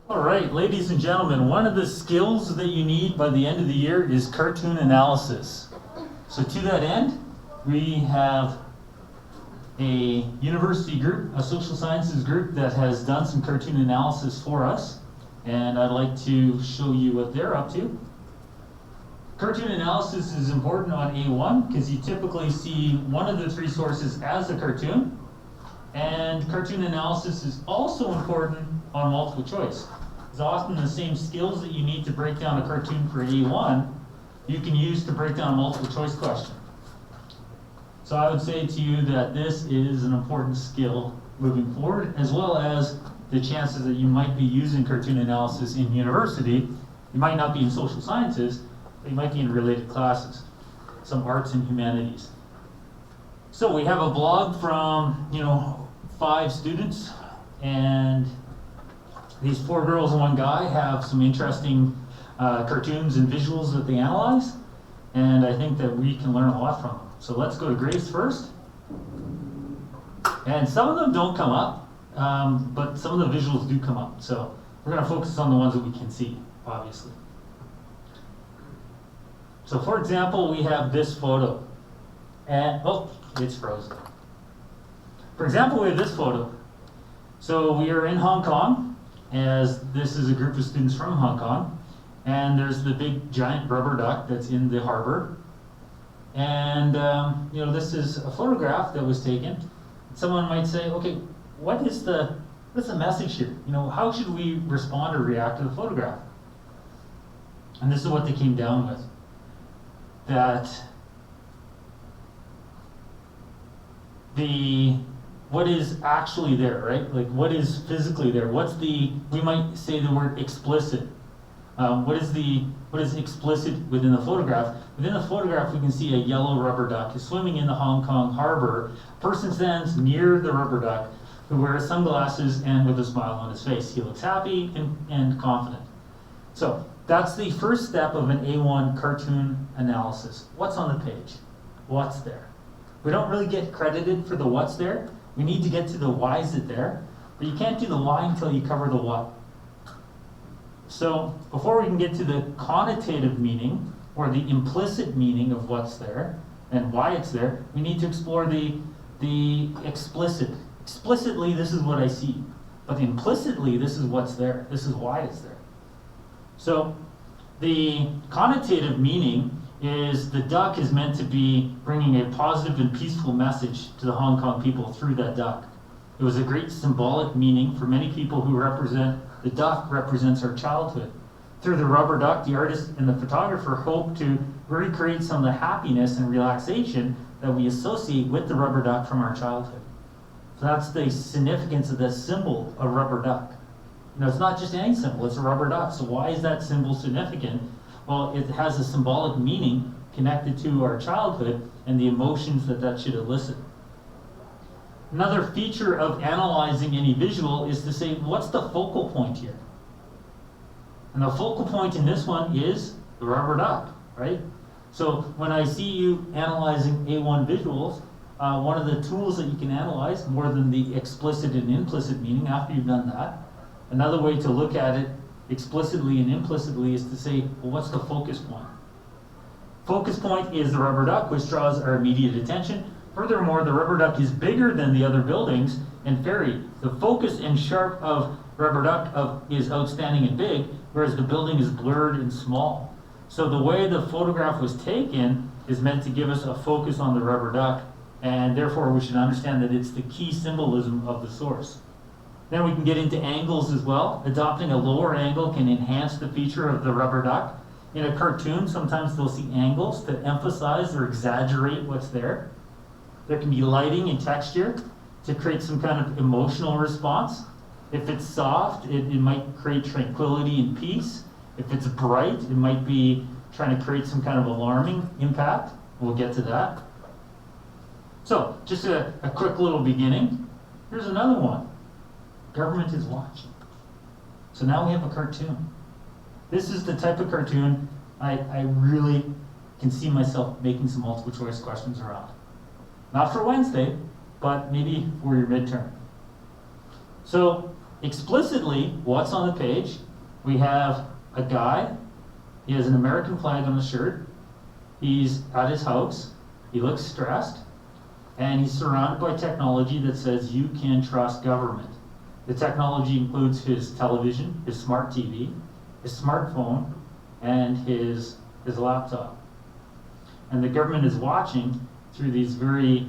All right, ladies and gentlemen, one of the skills that you need by the end of the year is cartoon analysis. So to that end, we have a university group, a social sciences group that has done some cartoon analysis for us, and I'd like to show you what they're up to. Cartoon analysis is important on A1 because you typically see one of the three sources as a cartoon, and cartoon analysis is also important on multiple choice. It's often the same skills that you need to break down a cartoon for A1 you can use to break down a multiple choice question. So I would say to you that this is an important skill moving forward, as well as the chances that you might be using cartoon analysis in university. You might not be in social sciences, but you might be in related classes, some arts and humanities. So we have a blog from 5 students, and these 4 girls and 1 guy have some interesting cartoons and visuals that they analyze, and I think that we can learn a lot from them. So let's go to Grace first. And some of them don't come up, but some of the visuals do come up. So we're going to focus on the ones that we can see, obviously. So for example, we have this photo. And, oh, it's frozen. For example, we have this photo. So we are in Hong Kong, as this is a group of students from Hong Kong. And there's the big giant rubber duck that's in the harbor. And this is a photograph that was taken. Someone might say, okay, what's the message here? How should we respond or react to the photograph? And this is what they came down with. That what is actually there, right? Like what is physically there? We might say the word explicit. What is explicit within the photograph? Within the photograph, we can see a yellow rubber duck is swimming in the Hong Kong harbor. A person stands near the rubber duck who wears sunglasses and with a smile on his face. He looks happy and confident. So that's the first step of an A1 cartoon analysis. What's on the page? What's there? We don't really get credited for the what's there. We need to get to the why is it there, but you can't do the why until you cover the what. So before we can get to the connotative meaning or the implicit meaning of what's there and why it's there, we need to explore the explicit. Explicitly, this is what I see, but implicitly, this is what's there. This is why it's there. So the connotative meaning is the duck is meant to be bringing a positive and peaceful message to the Hong Kong people through that duck. It was a great symbolic meaning for many people who the duck represents our childhood. Through the rubber duck, the artist and the photographer hope to recreate some of the happiness and relaxation that we associate with the rubber duck from our childhood. So that's the significance of this symbol, a rubber duck. It's not just any symbol, it's a rubber duck. So why is that symbol significant? Well, it has a symbolic meaning connected to our childhood and the emotions that should elicit. Another feature of analyzing any visual is to say, what's the focal point here? And the focal point in this one is the rubber duck, right? So when I see you analyzing A1 visuals, one of the tools that you can analyze, more than the explicit and implicit meaning, after you've done that, another way to look at it explicitly and implicitly is to say, well, what's the focus point? Focus point is the rubber duck, which draws our immediate attention. Furthermore, the rubber duck is bigger than the other buildings and ferry. The focus and sharp of rubber duck is outstanding and big, whereas the building is blurred and small. So the way the photograph was taken is meant to give us a focus on the rubber duck, and therefore we should understand that it's the key symbolism of the source. Then we can get into angles as well. Adopting a lower angle can enhance the feature of the rubber duck. In a cartoon, sometimes they'll see angles to emphasize or exaggerate what's there. There can be lighting and texture to create some kind of emotional response. If it's soft, it might create tranquility and peace. If it's bright, it might be trying to create some kind of alarming impact. We'll get to that. So, just a quick little beginning. Here's another one. Government is watching. So now we have a cartoon. This is the type of cartoon I really can see myself making some multiple choice questions around. Not for Wednesday, but maybe for your midterm. So explicitly, what's on the page? We have a guy, he has an American flag on his shirt, he's at his house, he looks stressed, and he's surrounded by technology that says you can trust government. The technology includes his television, his smart TV, his smartphone, and his laptop. And the government is watching through these very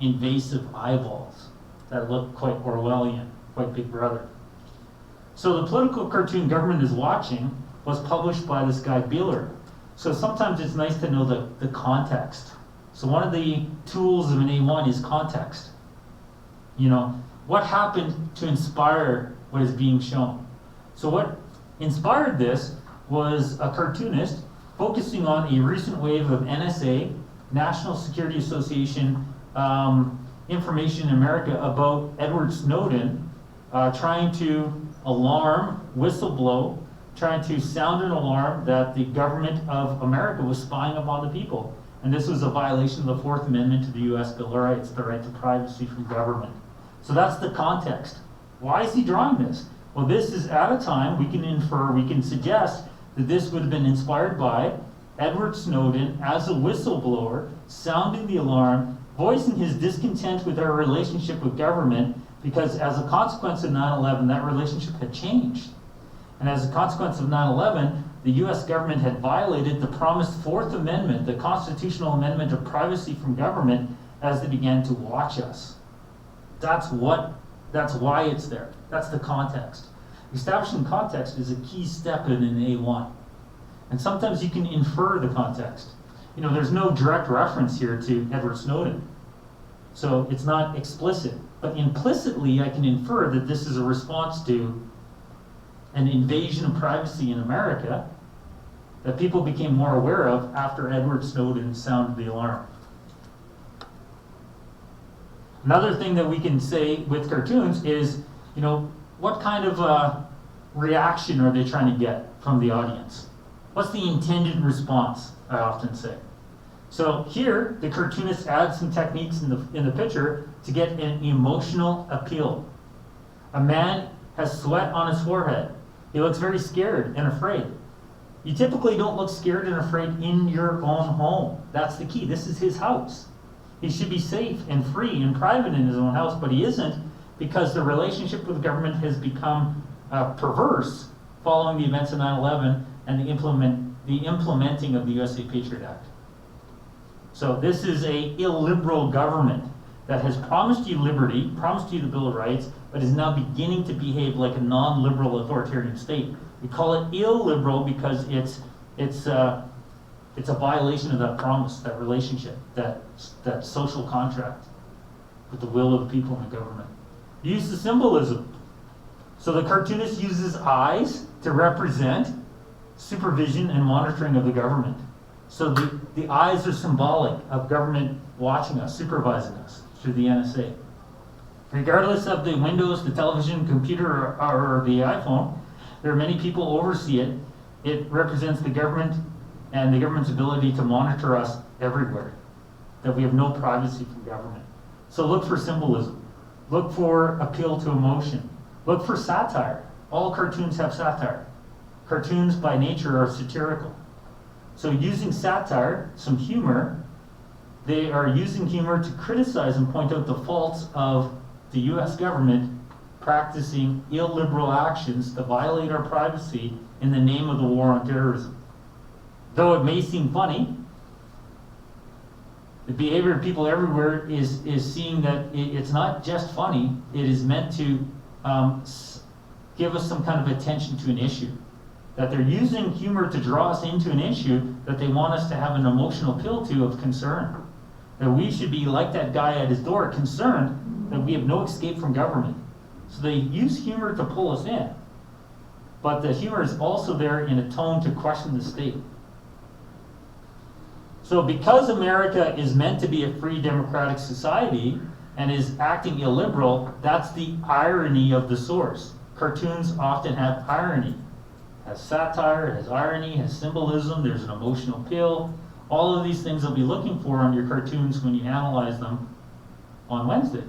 invasive eyeballs that look quite Orwellian, quite Big Brother. So the political cartoon Government is Watching was published by this guy Beeler. So sometimes it's nice to know the context. So one of the tools of an A1 is context. You know, what happened to inspire what is being shown? So what inspired this was a cartoonist focusing on a recent wave of NSA, National Security Association, information in America about Edward Snowden trying to alarm, whistleblow, trying to sound an alarm that the government of America was spying upon the people. And this was a violation of the Fourth Amendment to the U.S. Bill of Rights, the right to privacy from government. So that's the context. Why is he drawing this? Well, this is at a time we can infer, we can suggest that this would have been inspired by Edward Snowden as a whistleblower, sounding the alarm, voicing his discontent with our relationship with government, because as a consequence of 9/11, that relationship had changed. And as a consequence of 9/11, the U.S. government had violated the promised Fourth Amendment, the constitutional amendment of privacy from government, as they began to watch us. That's why it's there. That's the context. Establishing context is a key step in an A1. And sometimes you can infer the context. You know, there's no direct reference here to Edward Snowden. So it's not explicit. But implicitly, I can infer that this is a response to an invasion of privacy in America that people became more aware of after Edward Snowden sounded the alarm. Another thing that we can say with cartoons is, you know, what kind of reaction are they trying to get from the audience? What's the intended response, I often say. So here, the cartoonist adds some techniques in the picture to get an emotional appeal. A man has sweat on his forehead. He looks very scared and afraid. You typically don't look scared and afraid in your own home. That's the key. This is his house. He should be safe and free and private in his own house, but he isn't, because the relationship with the government has become perverse following the events of 9/11 and the implementing of the USA Patriot Act. So this is a illiberal government that has promised you liberty, promised you the Bill of Rights, but is now beginning to behave like a non-liberal authoritarian state. We call it illiberal because it's a violation of that promise, that relationship, that social contract with the will of the people and the government. Use the symbolism. So the cartoonist uses eyes to represent supervision and monitoring of the government. So the eyes are symbolic of government watching us, supervising us through the NSA. Regardless of the Windows, the television, computer, or the iPhone, there are many people who oversee it. It represents the government and the government's ability to monitor us everywhere, that we have no privacy from government. So look for symbolism. Look for appeal to emotion. Look for satire. All cartoons have satire. Cartoons by nature are satirical. So using satire, some humor, they are using humor to criticize and point out the faults of the U.S. government practicing illiberal actions to violate our privacy in the name of the war on terrorism. Though it may seem funny, the behavior of people everywhere is seeing that it's not just funny, it is meant to give us some kind of attention to an issue. That they're using humor to draw us into an issue that they want us to have an emotional appeal to of concern. That we should be like that guy at his door, concerned that we have no escape from government. So they use humor to pull us in. But the humor is also there in a tone to question the state. So because America is meant to be a free democratic society and is acting illiberal, that's the irony of the source. Cartoons often have irony. It has satire, it has irony, it has symbolism, there's an emotional appeal. All of these things you'll be looking for on your cartoons when you analyze them on Wednesday.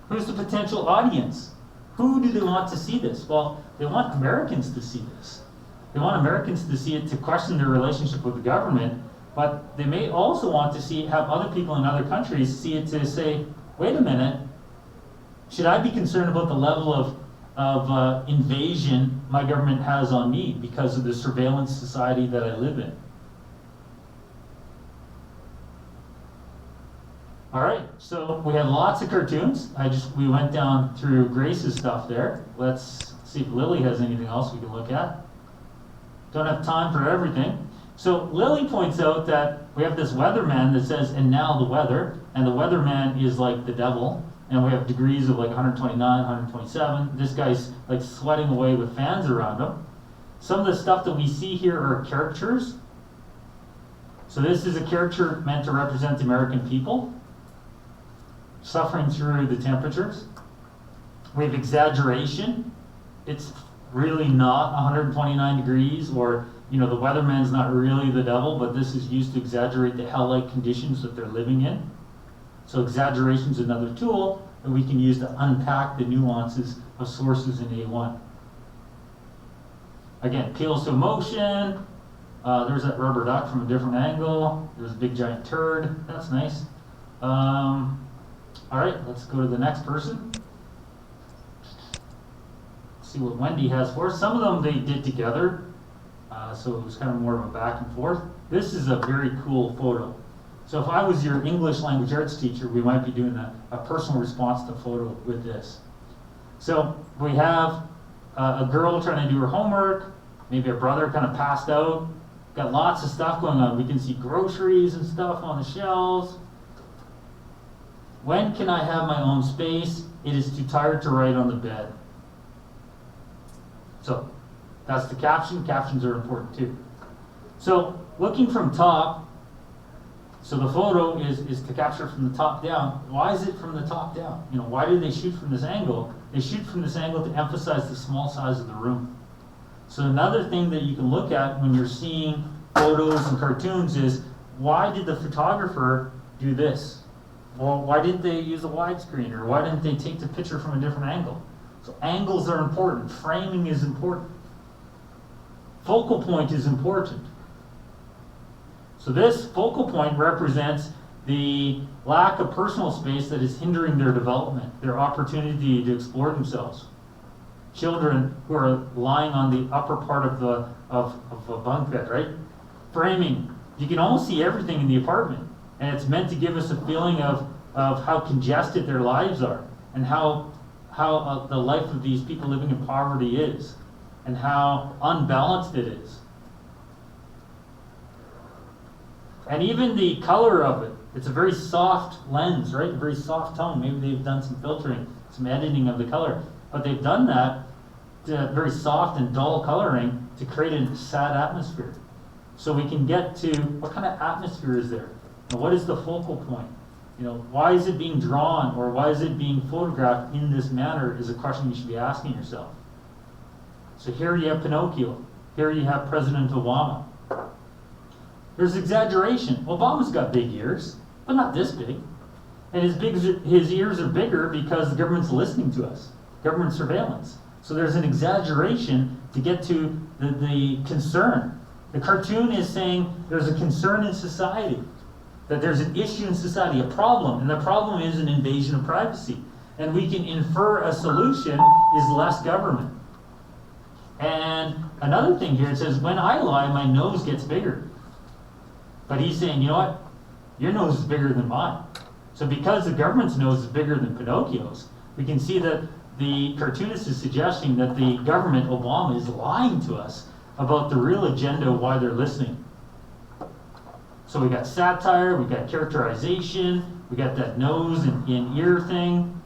Who's the potential audience? Who do they want to see this? Well, they want Americans to see this. They want Americans to see it, to question their relationship with the government, but they may also want to see, have other people in other countries see it to say, wait a minute, should I be concerned about the level of invasion my government has on me because of the surveillance society that I live in? All right, so we had lots of cartoons. We went down through Grace's stuff there. Let's see if Lily has anything else we can look at. Don't have time for everything. So Lily points out that we have this weatherman that says, and now the weather, and the weatherman is like the devil, and we have degrees of like 129, 127. This guy's like sweating away with fans around him. Some of the stuff that we see here are caricatures. So this is a caricature meant to represent the American people suffering through the temperatures. We have exaggeration. It's really not 129 degrees, or the weatherman's not really the devil, but this is used to exaggerate the hell-like conditions that they're living in. So exaggeration is another tool that we can use to unpack the nuances of sources in A1. Again, appeals to emotion. There's that rubber duck from a different angle. There's a big giant turd. That's nice. All right, let's go to the next person. See what Wendy has for us. Some of them they did together, so it was kind of more of a back and forth. This is a very cool photo. So if I was your English language arts teacher, we might be doing a personal response to photo with this. So we have a girl trying to do her homework, maybe a brother kind of passed out. Got lots of stuff going on. We can see groceries and stuff on the shelves. When can I have my own space? It is too tired to write on the bed. So that's the caption. Captions are important too. So looking from top, so the photo is to capture from the top down. Why is it from the top down? Why did they shoot from this angle? They shoot from this angle to emphasize the small size of the room. So another thing that you can look at when you're seeing photos and cartoons is, why did the photographer do this? Well, why didn't they use a widescreen, or why didn't they take the picture from a different angle? So angles are important. Framing is important. Focal point is important. So this focal point represents the lack of personal space that is hindering their development, their opportunity to explore themselves. Children who are lying on the upper part of a bunk bed, right? Framing. You can almost see everything in the apartment. And it's meant to give us a feeling of how congested their lives are, and how the life of these people living in poverty is, and how unbalanced it is. And even the color of it, it's a very soft lens, right? A very soft tone. Maybe they've done some filtering, some editing of the color. But they've done that, very soft and dull coloring, to create a sad atmosphere. So we can get to, what kind of atmosphere is there? What is the focal point? Why is it being drawn, or why is it being photographed in this manner, is a question you should be asking yourself. So here you have Pinocchio. Here you have President Obama. There's exaggeration. Obama's got big ears, but not this big. And his ears are bigger because the government's listening to us. Government surveillance. So there's an exaggeration to get to the concern. The cartoon is saying there's a concern in society, that there's an issue in society, a problem, and the problem is an invasion of privacy. And we can infer a solution is less government. And another thing here, it says, when I lie, my nose gets bigger. But he's saying, you know what? Your nose is bigger than mine. So because the government's nose is bigger than Pinocchio's, we can see that the cartoonist is suggesting that the government, Obama, is lying to us about the real agenda of why they're listening. So we got satire, we got characterization, we got that nose and ear thing,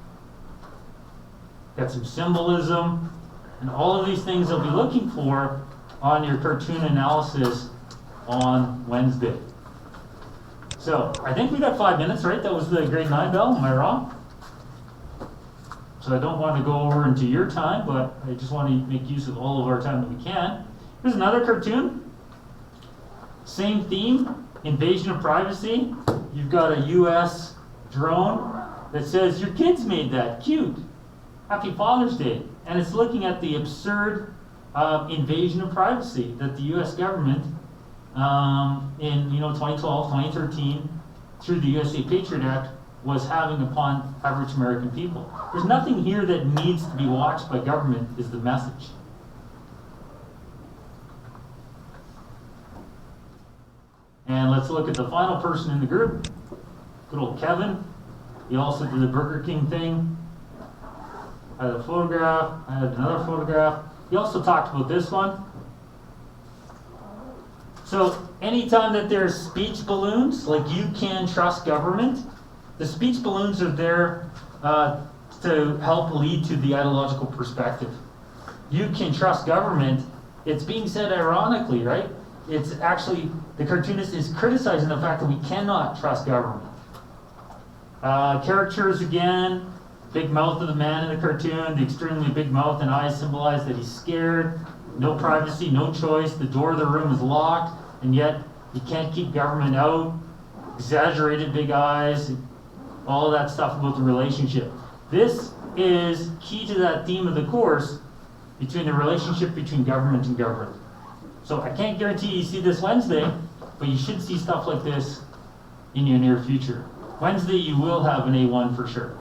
got some symbolism, and all of these things they'll be looking for on your cartoon analysis on Wednesday. So I think we got 5 minutes, right? That was the grade 9 bell, am I wrong? So I don't want to go over into your time, but I just want to make use of all of our time that we can. Here's another cartoon. Same theme, invasion of privacy. You've got a US drone that says, your kids made that, cute. Happy Father's Day. And it's looking at the absurd invasion of privacy that the US government in 2012, 2013, through the USA Patriot Act, was having upon average American people. There's nothing here that needs to be watched by government, is the message. And let's look at the final person in the group, good old Kevin. He also did the Burger King thing. I had a photograph, I had another photograph. He also talked about this one. So anytime that there's speech balloons, like you can trust government, the speech balloons are there to help lead to the ideological perspective. You can trust government. It's being said ironically, right? It's actually, the cartoonist is criticizing the fact that we cannot trust government. Caricatures again, big mouth of the man in the cartoon, the extremely big mouth and eyes symbolize that he's scared, no privacy, no choice, the door of the room is locked, and yet you can't keep government out, exaggerated big eyes, all of that stuff about the relationship. This is key to that theme of the course, between the relationship between government and governed. So I can't guarantee you see this Wednesday, but you should see stuff like this in your near future. Wednesday you will have an A1 for sure.